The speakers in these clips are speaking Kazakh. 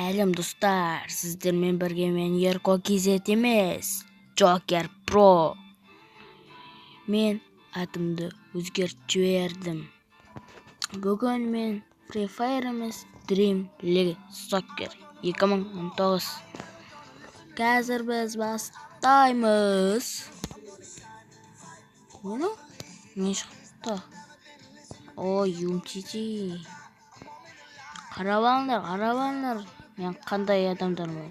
Әлем достар, сіздермен бірге мен Ерко Кизет емес, Джокер Про. Мен атымды өзгертіп жібердім. Бүгін мен Free Fire емес, Dream League Soccer 2019. Қазір біз бастаймыз. Не шықты? Ой, юмтити. Қарап алыңдар. Мен қандай адамдармын?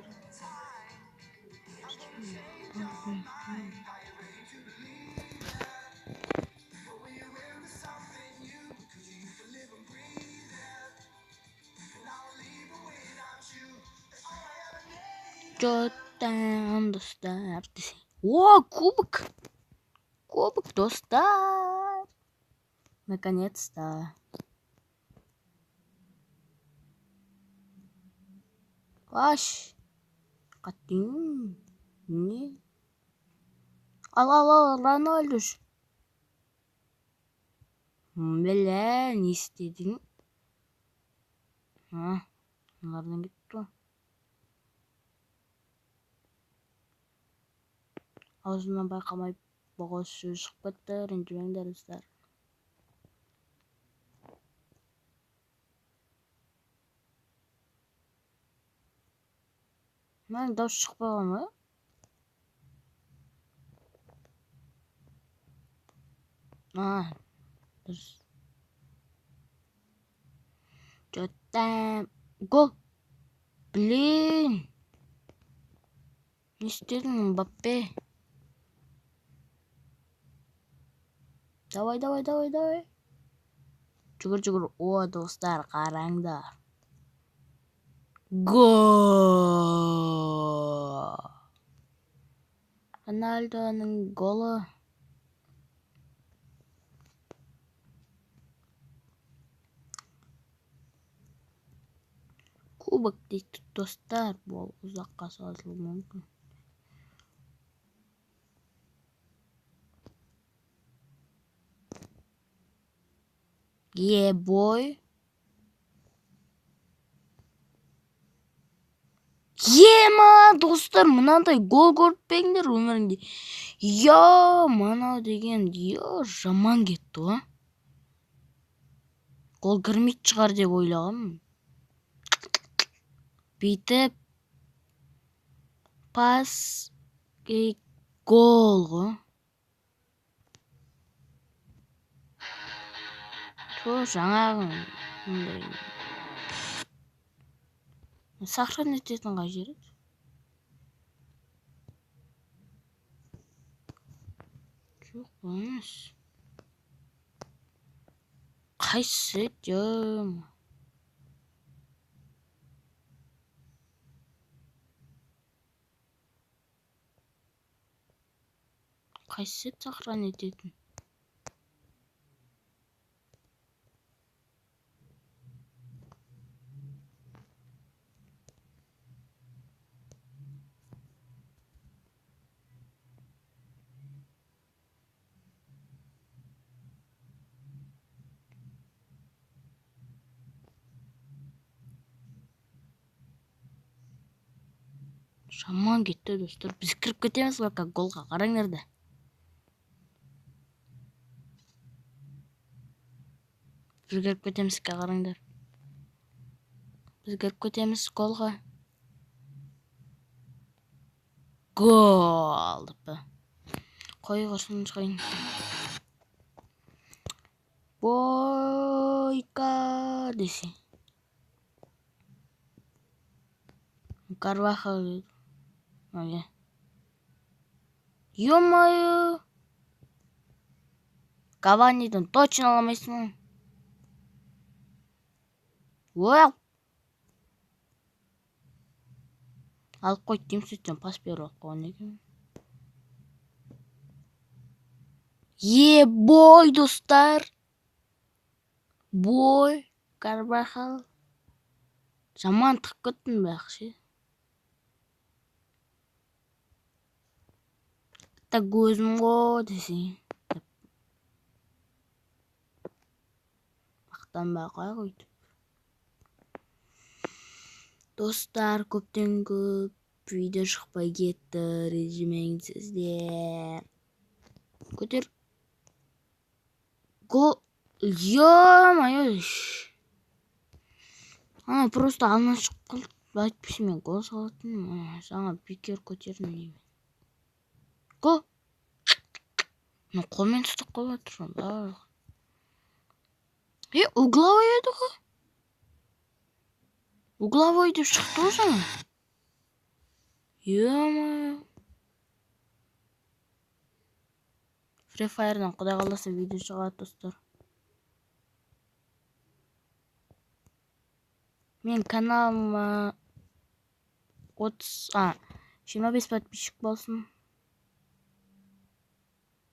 Жоттан достар. О, кубок достар. Наконец-то. Аш. Каттың. Не? Ал, Рональдуш. Бля, не істедің? Олардан кетті. Аузымнан байқамай боғаз сөз шығып кетті. Ренжімеңдер достар. Мен дауыс шықпаған ма? Дұрыс. Жоттан. Гол. Блин. Не істедің, Мбаппе? Давай. Жүгір. О, достар, қараңдар. Гол! Рональдоның голы. Кубок дейді достар, бұл ұзаққа созылуы мүмкін. Бой. Ма, достар, мынандай гол көріппеңдер өмірінде. Мынау деген, жаман кетті, о. Гол кірмейді шығар деп ойлағам. Бүйтіп пас гол ғой. Жаңағы сахран ететін қай жері? Жоқ, емес. Қайсы жем? Қайсы сахран ететін? Жаман кетті достар. Біз кіріп кетеміз бе голға? Қараңдар да. Біз кіріп кетеміз қараңдар. Біз кіріп кетеміз голға. Гол! Қой құрсын шығайын. Бойка десе. Карвахал. Ё-моё! Каванидан точно аламайсың. Уау! Алып қой, демсеттен пас беріп қойған екен. Бой, достар! Бой, Карвахал. Жаман тықып кеттім бақшы. Көзім ғой десең. Мақтанбай қой қойды. Достар, көптен көп видео шықпай кетті, ренжімеңіздер. Көтер. Ё-моё. Ана просто алынан шығып қалды. Айтпайсың мен гол салатынмын. Саған бекер көтердім деймін. Го. Қолмен ұстап қалып отырмын. Угловой еді ғой. Угловой деп шықты ғой жаңа. Ё-моё. Free Fire'дан құдай қаласа видео шығады, достар. Мен каналыма 25 подписчик болсын.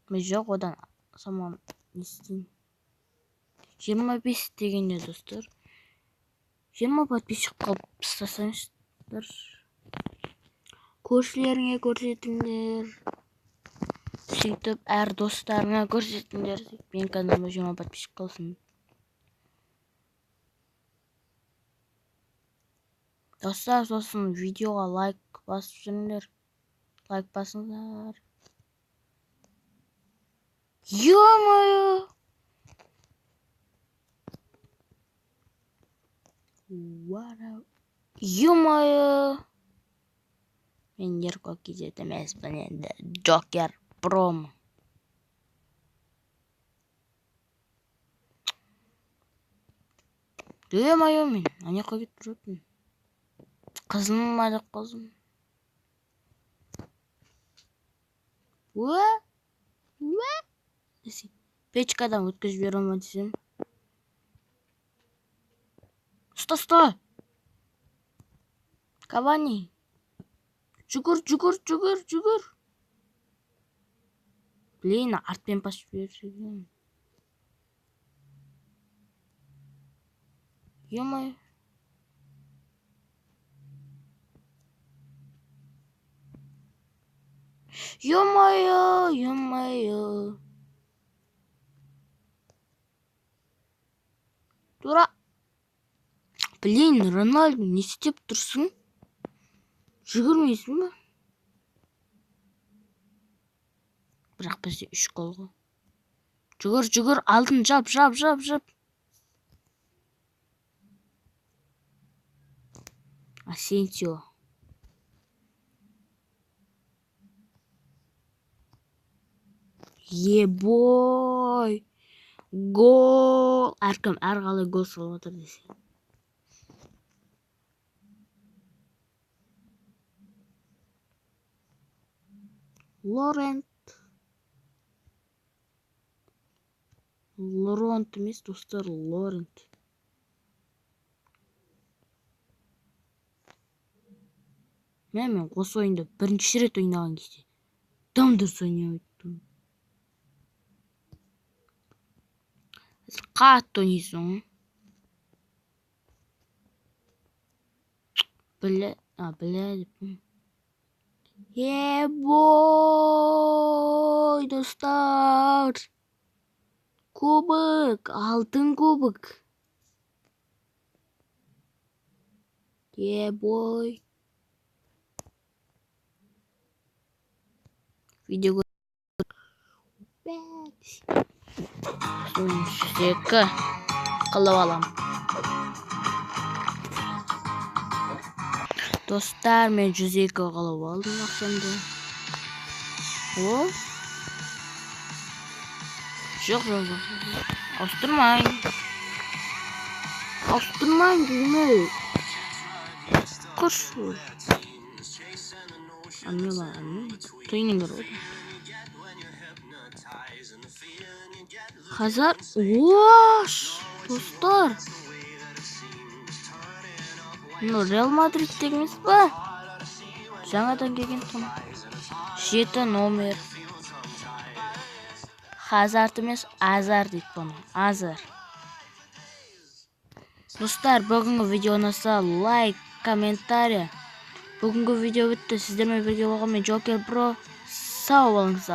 Мен жоқ, одан саман не істеймін. 25 дегенде, достар. 20 подписчик қалып ұстасаңыздар. Көршілеріңе көрсетіңдер. Сөйтіп, әр достарыңа көрсетіңдер. Мен каналыма 20 подписчик қалсын. Достар, сосын видеоға лайк басып жүріңдер. Лайк басыңдар. Ё-моё! Ё-моё! Мен ерко кезет емеспін енді. Джокер пром. Ё-моё, мен анеқа кетіп жүретін. Қызым ма деп қалдым. Печкадан өткізіп жібере ма десем. Ұста. Кавани. Жүгір. Блин, артпен пасып жіберген. Ё-моё. Ё-моё. Тура. Блин, Рональдо, не істеп тұрсың? Жүгірмейсің ба? Бірақ бізде 3 гол ғой. Жүгір, алдын жап. Асенсио. Ебой. Гол. Әркім әрқалай гол салып отыр десе. Лорент емес, достар, Лорент. Мен осы ойында бірінші рет ойнаған кезде дұрыс ойнамайтын. Қатты ойнайсың. Біле деп. Ебой, достар. Кубок, алтын кубок. Ебой. Видео Жека қылып алам. Достар, мен 102 қылып алдым ақшамды. О? Жоқ. Ауыстырмайын дейме. Қыршы. Тойныңдар ода. Хазар. Ош! Достар. Реал Мадрид дегеніз ба? Жаңадан келген тұм. 7 номер. Хазард емес, Азар дейді бұны. Азар. Достар, бүгінгі видео ұнаса лайк, комментарий. Бүгінгі видео бітті. Сіздермен бірге болған мен Джокер Про. Сау болыңыздар.